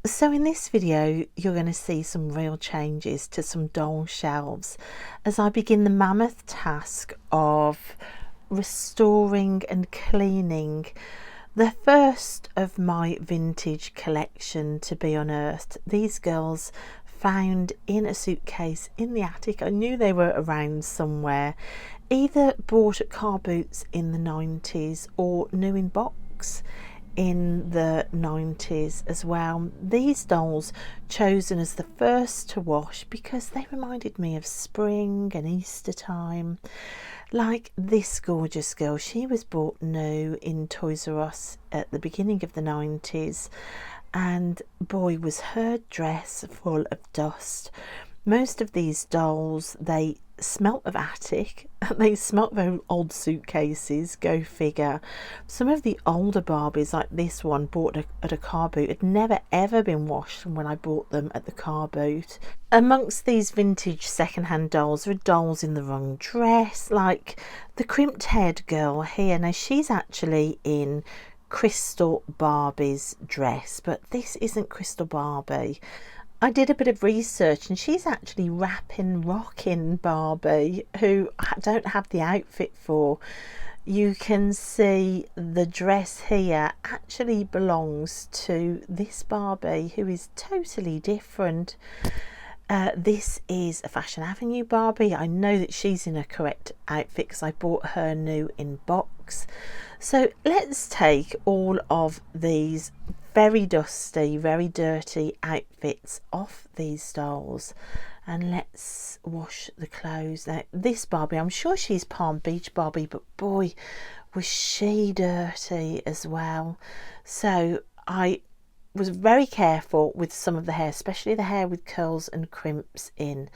So in this video, you're going to see some real changes to some doll shelves as I begin the mammoth task of restoring and cleaning the first of my vintage collection to be unearthed. These girls found in a suitcase in the attic. I knew they were around somewhere, either bought at car boots in the 90s or new in box in the 90s as well. These dolls chosen as the first to wash because they reminded me of spring and Easter time. Like this gorgeous girl, she was bought new in Toys R Us at the beginning of the 90s, and boy was her dress full of dust. Most of these dolls, they smelt of attic, they smelt of old suitcases, go figure. Some of the older Barbies, like this one bought at a car boot, had never ever been washed when I bought them at the car boot. Amongst these vintage second-hand dolls, there are dolls in the wrong dress, like the crimped haired girl here. Now she's actually in Crystal Barbie's dress, but this isn't Crystal Barbie. I did a bit of research and she's actually rapping, rocking Barbie, who I don't have the outfit for. You can see the dress here actually belongs to this Barbie, who is totally different. This is a Fashion Avenue Barbie. I know that she's in a correct outfit because I bought her new in box. So let's take all of these very dusty, very dirty outfits off these dolls and let's wash the clothes. Now this Barbie, I'm sure she's Palm Beach Barbie, but boy was she dirty as well. So I was very careful with some of the hair, especially the hair with curls and crimps in.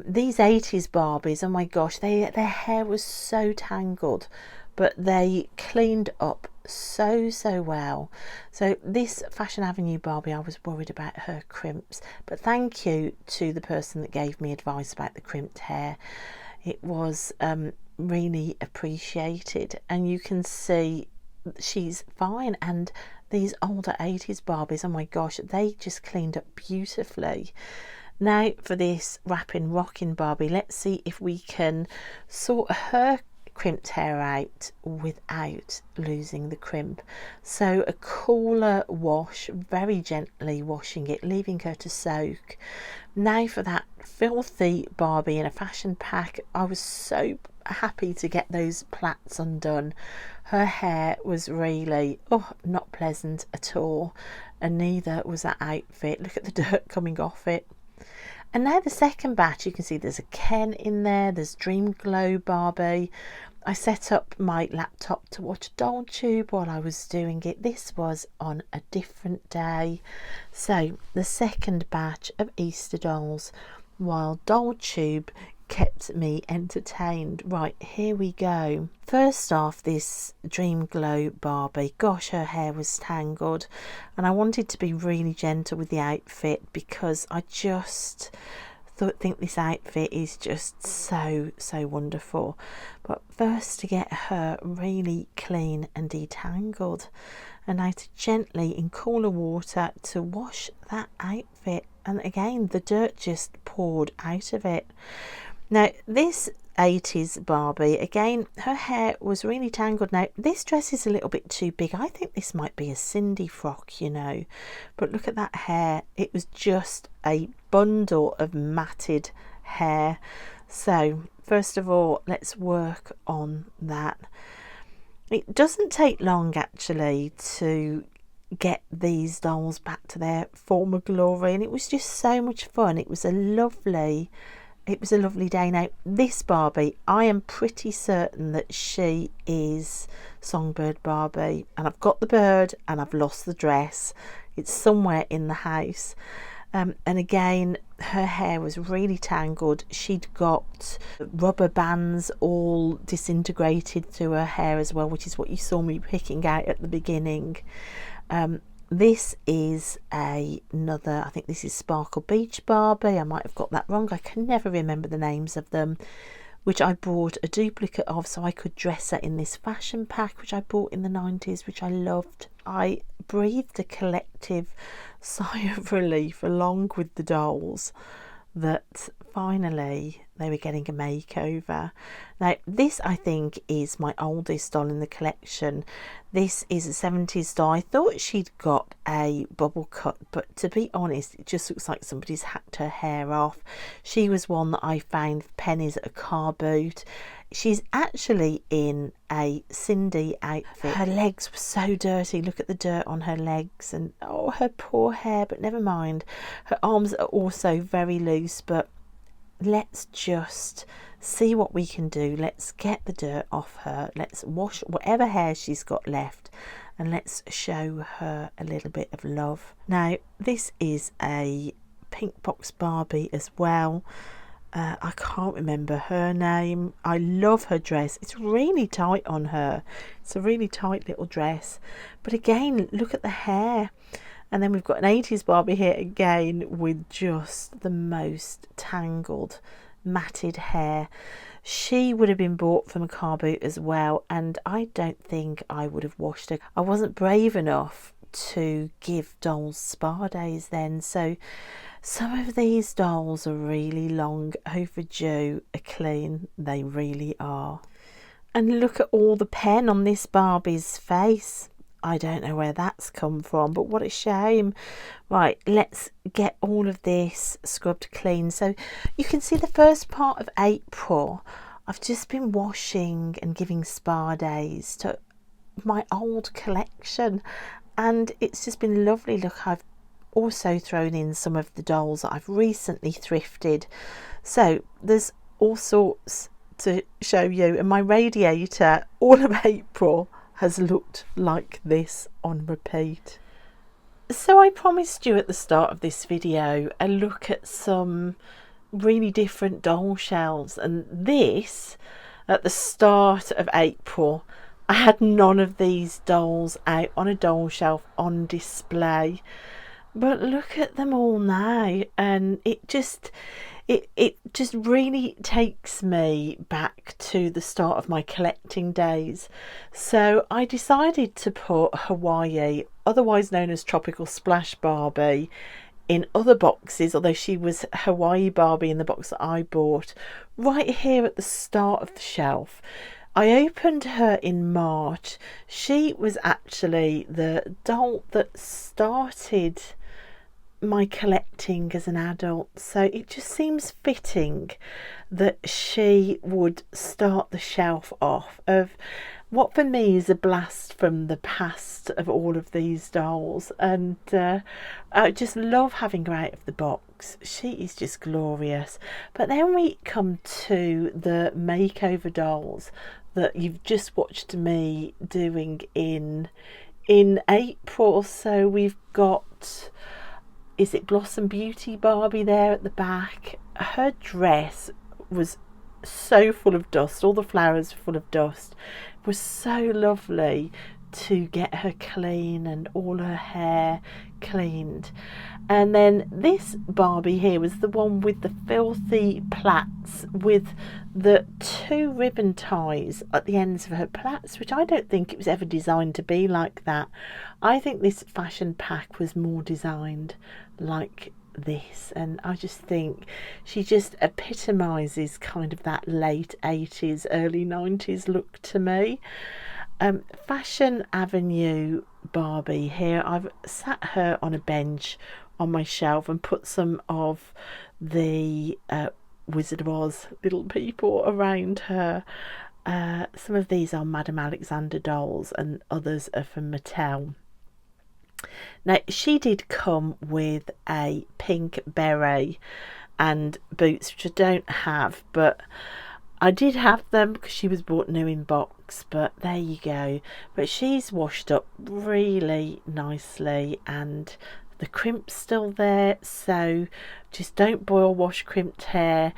These 80s Barbies, oh my gosh, their hair was so tangled, but they cleaned up so well. So this Fashion Avenue Barbie, I was worried about her crimps, but thank you to the person that gave me advice about the crimped hair. It was really appreciated, and you can see she's fine. And these older 80s Barbies, oh my gosh, they just cleaned up beautifully. Now for this wrapping rocking Barbie, let's see if we can sort her crimped hair out without losing the crimp. So a cooler wash, very gently washing it, leaving her to soak. Now for that filthy Barbie in a fashion pack, I was so happy to get those plaits undone. Her hair was really not pleasant at all, and neither was that outfit. Look at the dirt coming off it. And now the second batch, you can see there's a Ken in there, there's Dream Glow Barbie. I set up my laptop to watch Doll Tube while I was doing it. This was on a different day. So the second batch of Easter dolls, while Doll Tube kept me entertained. Right, here we go. First off, this Dream Glow Barbie. Gosh, her hair was tangled, and I wanted to be really gentle with the outfit because I just think this outfit is just so wonderful. But first, to get her really clean and detangled, and now to gently in cooler water to wash that outfit. And again, the dirt just poured out of it. Now this 80s Barbie, again, her hair was really tangled. Now this dress is a little bit too big. I think this might be a Cindy frock, you know, but look at that hair. It was just a bundle of matted hair. So first of all, let's work on that. It doesn't take long actually to get these dolls back to their former glory, and it was just so much fun. It was a lovely day. Now this Barbie, I am pretty certain that she is Songbird Barbie, and I've got the bird and I've lost the dress. It's somewhere in the house. And again, her hair was really tangled. She'd got rubber bands all disintegrated through her hair as well, which is what you saw me picking out at the beginning. This is another, I think this is Sparkle Beach Barbie. I might have got that wrong. I can never remember the names of them, which I bought a duplicate of so I could dress her in this fashion pack, which I bought in the 90s, which I loved. I breathed a collective sigh of relief, along with the dolls, that finally they were getting a makeover. Now this, I think, is my oldest doll in the collection. This is a 70s doll. I thought she'd got a bubble cut, but to be honest, it just looks like somebody's hacked her hair off. She was one that I found for pennies at a car boot. She's actually in a Cindy outfit. Her legs were so dirty. Look at the dirt on her legs, and oh, her poor hair, but never mind. Her arms are also very loose, but let's just see what we can do. Let's get the dirt off her. Let's wash whatever hair she's got left, and let's show her a little bit of love. Now, this is a pink box Barbie as well. I can't remember her name. I love her dress. It's really tight on her. It's a really tight little dress. But again, look at the hair. And then we've got an 80s Barbie here again with just the most tangled, matted hair. She would have been bought from a car boot as well, and I don't think I would have washed her. I wasn't brave enough to give dolls spa days then, so some of these dolls are really long overdue a clean. They really are. And look at all the pen on this Barbie's face. I don't know where that's come from, but what a shame. Right, let's get all of this scrubbed clean. So you can see the first part of April, I've just been washing and giving spa days to my old collection, and it's just been lovely. Look, I've also thrown in some of the dolls that I've recently thrifted. So there's all sorts to show you, and my radiator all of April has looked like this on repeat. So I promised you at the start of this video a look at some really different doll shelves, and this, at the start of April, I had none of these dolls out on a doll shelf on display. But look at them all now, and it just really takes me back to the start of my collecting days. So I decided to put Hawaii, otherwise known as Tropical Splash Barbie, in other boxes, although she was Hawaii Barbie in the box that I bought, right here at the start of the shelf. I opened her in March. She was actually the doll that started my collecting as an adult, so it just seems fitting that she would start the shelf off of what for me is a blast from the past of all of these dolls. And I just love having her out of the box. She is just glorious. But then we come to the makeover dolls that you've just watched me doing in April. So we've got, is it Blossom Beauty Barbie there at the back? Her dress was so full of dust. All the flowers were full of dust. It was so lovely to get her clean and all her hair cleaned. And then this Barbie here was the one with the filthy plaits with the 2 ribbon ties at the ends of her plaits, which I don't think it was ever designed to be like that. I think this fashion pack was more designed like this, and I just think she just epitomises kind of that late 80s, early 90s look to me. Fashion Avenue Barbie here, I've sat her on a bench on my shelf and put some of the Wizard of Oz little people around her. Some of these are Madame Alexander dolls and others are from Mattel. Now she did come with a pink beret and boots, which I don't have, but I did have them because she was bought new in box. But there you go. But she's washed up really nicely and the crimp's still there, so just don't boil wash crimped hair.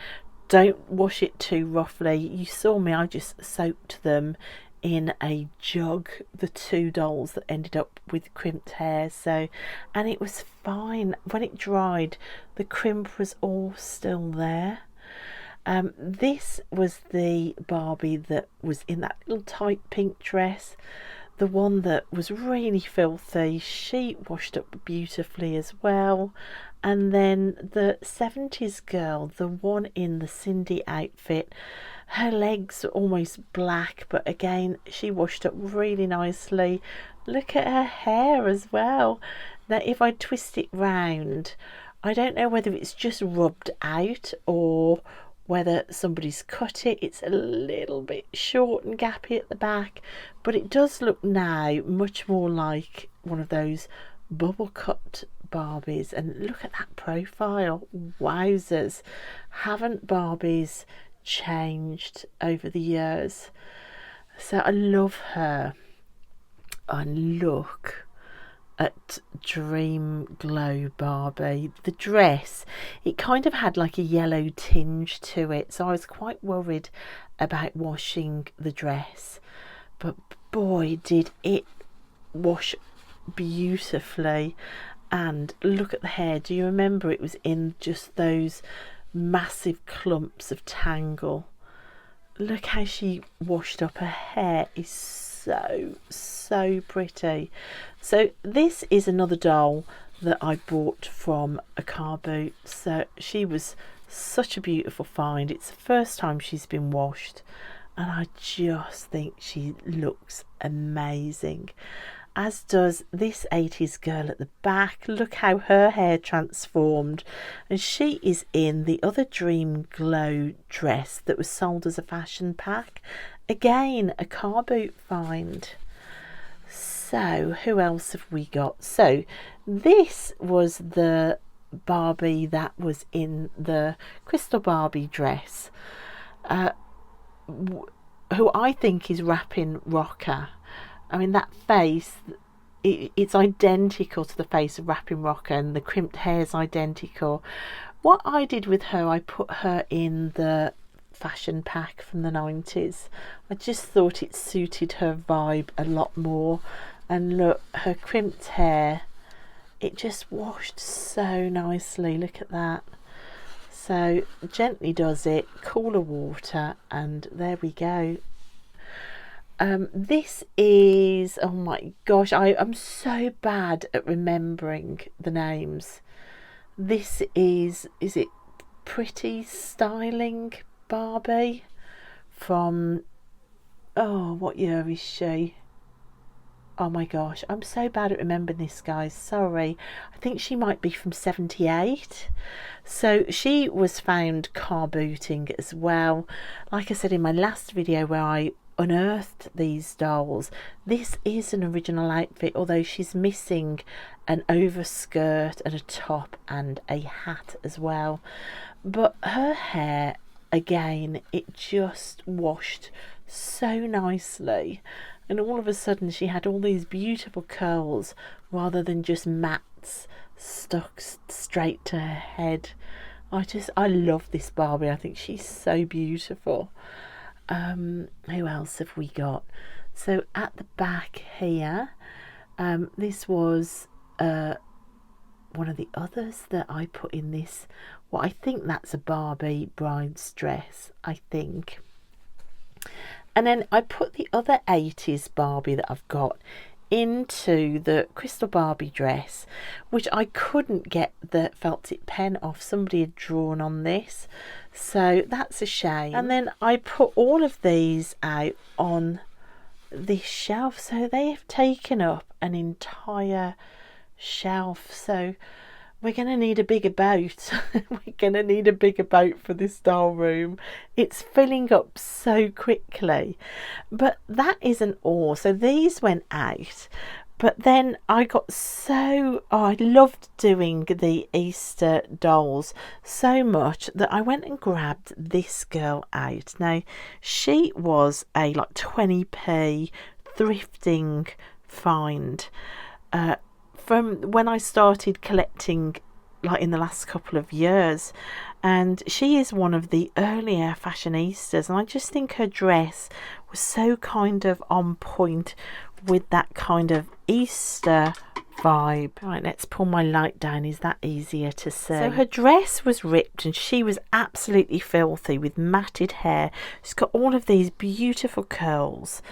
Don't wash it too roughly. You saw me, I just soaked them in a jug, the 2 dolls that ended up with crimped hair, so, and it was fine. When it dried, the crimp was all still there. This was the Barbie that was in that little tight pink dress. the one that was really filthy, she washed up beautifully as well. And then the 70s girl, the one in the Cindy outfit, her legs are almost black, but again, she washed up really nicely. Look at her hair as well. Now, if I twist it round, I don't know whether it's just rubbed out or whether somebody's cut it. It's a little bit short and gappy at the back, but it does look now much more like one of those bubble cut Barbies. And look at that profile. Wowzers, haven't Barbies changed over the years? So I love her. And look at Dream Glow Barbie. The dress, it kind of had like a yellow tinge to it, so I was quite worried about washing the dress, but boy did it wash beautifully. And look at the hair. Do you remember it was in just those massive clumps of tangle? Look how she washed up. Her hair is so pretty. So this is another doll that I bought from a car boot. So she was such a beautiful find. It's the first time she's been washed, and I just think she looks amazing, as does this 80s girl at the back. Look how her hair transformed, and she is in the other Dream Glow dress that was sold as a fashion pack. Again, a car boot find. So who else have we got? So this was the Barbie that was in the Crystal Barbie dress, who I think is rapping Rocker. I mean, that face, it's identical to the face of Rapping Rocker, and the crimped hair is identical. What I did with her, I put her in the fashion pack from the 90s. I just thought it suited her vibe a lot more. And look, her crimped hair, it just washed so nicely. Look at that. So gently does it, cooler water, and there we go. This is, oh my gosh, I'm so bad at remembering the names. This is it Pretty Styling Barbie from, oh, what year is she? Oh my gosh, I'm so bad at remembering this, guys. Sorry. I think she might be from 78. So she was found car booting as well. Like I said in my last video where I unearthed these dolls, this is an original outfit, although she's missing an overskirt and a top and a hat as well. But her hair, again, it just washed so nicely, and all of a sudden she had all these beautiful curls rather than just mats stuck straight to her head. I love this Barbie. I think she's so beautiful. Who else have we got? So at the back here, this was one of the others that I put in this. Well, I think that's a Barbie bride's dress, I think. And then I put the other 80s Barbie that I've got into the Crystal Barbie dress, which I couldn't get the felt tip pen off. Somebody had drawn on this, so that's a shame. And then I put all of these out on this shelf, so they have taken up an entire shelf. So we're going to need a bigger boat. We're going to need a bigger boat for this doll room. It's filling up so quickly. But that isn't all. So these went out. But then I got I loved doing the Easter dolls so much that I went and grabbed this girl out. Now, she was a like 20p thrifting find. From when I started collecting, like in the last couple of years, and she is one of the earlier fashionistas, and I just think her dress was so kind of on point with that kind of Easter vibe. Right, let's pull my light down. Is that easier to see? So her dress was ripped and she was absolutely filthy with matted hair. She's got all of these beautiful curls.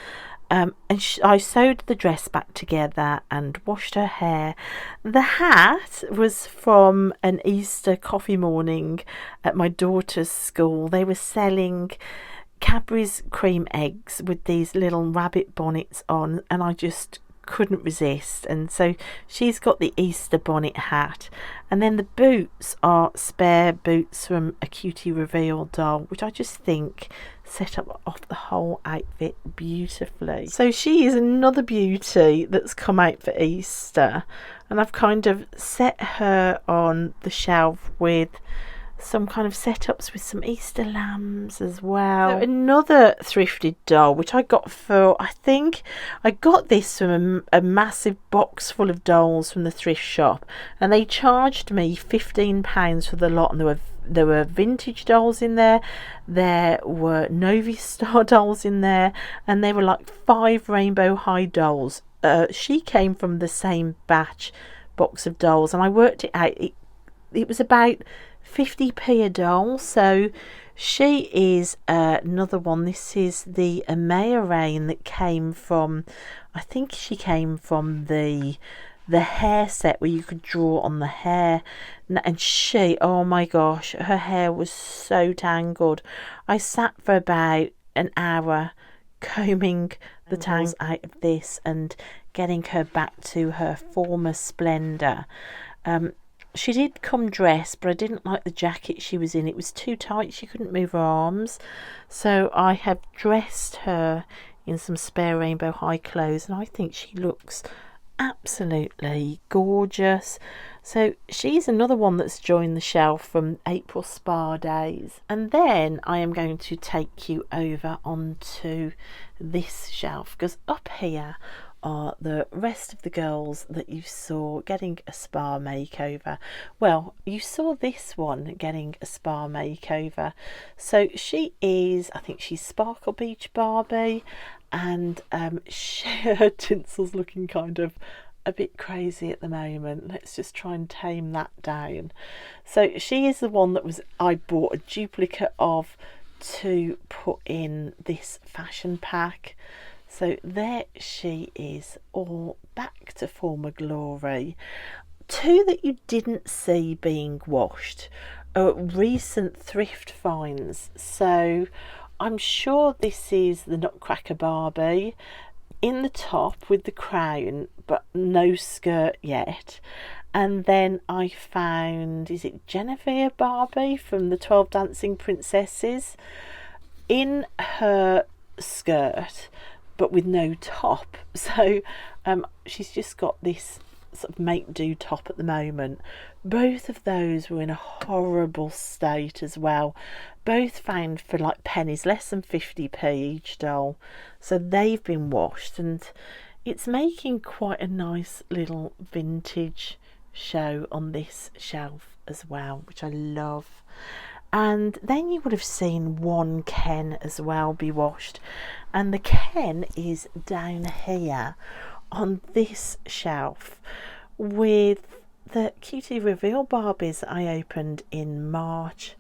I sewed the dress back together and washed her hair. The hat was from an Easter coffee morning at my daughter's school. They were selling Cadbury's cream eggs with these little rabbit bonnets on, and I just couldn't resist, and so she's got the Easter bonnet hat, and then the boots are spare boots from a Cutie Reveal doll, which I just think set up off the whole outfit beautifully. So she is another beauty that's come out for Easter, and I've kind of set her on the shelf with some kind of setups with some Easter lambs as well. So another thrifted doll, which I got for, I think I got this from a massive box full of dolls from the thrift shop, and they charged me £15 for the lot, and there were vintage dolls in there, there were Novi Star dolls in there, and there were like 5 Rainbow High dolls. She came from the same box of dolls, and I worked it out. It was about 50p a doll. So she is another one. This is the Amaya Rain that came from, I think she came from the hair set where you could draw on the hair, and she, oh my gosh, her hair was so tangled. I sat for about an hour combing the tangles out of this and getting her back to her former splendour. She did come dressed, but I didn't like the jacket she was in. It was too tight. She couldn't move her arms. So I have dressed her in some spare Rainbow High clothes, and I think she looks absolutely gorgeous. So she's another one that's joined the shelf from April Spa days. And then I am going to take you over onto this shelf, because up here are the rest of the girls that you saw getting a spa makeover. Well, you saw this one getting a spa makeover. So she is, I think she's Sparkle Beach Barbie, and her tinsel's looking kind of a bit crazy at the moment. Let's just try and tame that down. So she is the one that I bought a duplicate of to put in this fashion pack. So there she is, all back to former glory. 2 that you didn't see being washed are recent thrift finds. So I'm sure this is the Nutcracker Barbie in the top with the crown, but no skirt yet. And then I found, is it Genevieve Barbie from the 12 Dancing Princesses, in her skirt but with no top. So she's just got this sort of make do top at the moment. Both of those were in a horrible state as well. Both found for like pennies, less than 50p each doll. So they've been washed, and it's making quite a nice little vintage show on this shelf as well, which I love. And then you would have seen one Ken as well be washed, and the Ken is down here on this shelf with the Cutie Reveal Barbies that I opened in March.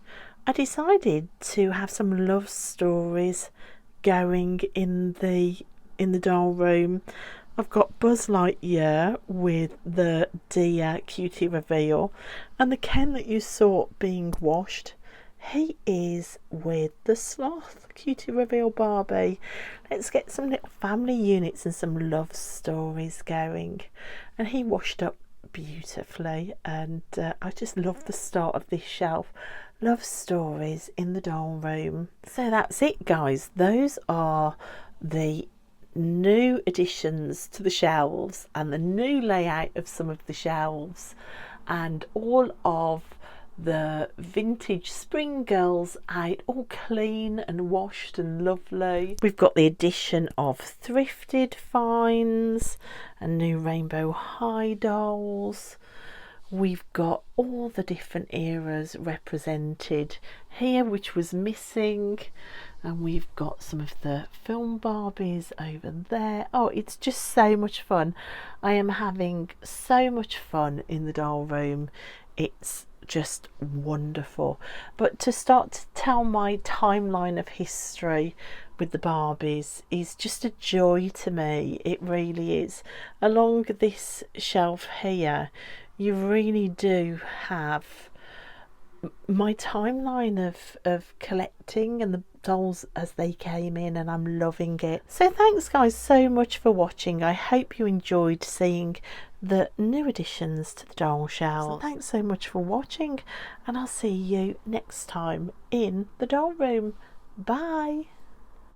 I decided to have some love stories going in the doll room. I've got Buzz Lightyear with the Dear Cutie Reveal, and the Ken that you saw being washed, he is with the Sloth Cutie Reveal Barbie. Let's get some little family units and some love stories going. And he washed up beautifully, and I just love the start of this shelf. Love stories in the doll room. So that's it, guys. Those are the new additions to the shelves and the new layout of some of the shelves, and all of the vintage spring girls out, all clean and washed and lovely. We've got the addition of thrifted finds and new Rainbow High dolls. We've got all the different eras represented here, which was missing, and we've got some of the film Barbies over there. Oh, it's just so much fun. I am having so much fun in the doll room. It's just wonderful. But to start to tell my timeline of history, with the Barbies is just a joy to me. It really is. Along this shelf here, you really do have my timeline of collecting and the dolls as they came in, and I'm loving it. So thanks guys so much for watching. I hope you enjoyed seeing the new additions to the doll shelves. So thanks so much for watching, and I'll see you next time in the doll room. Bye.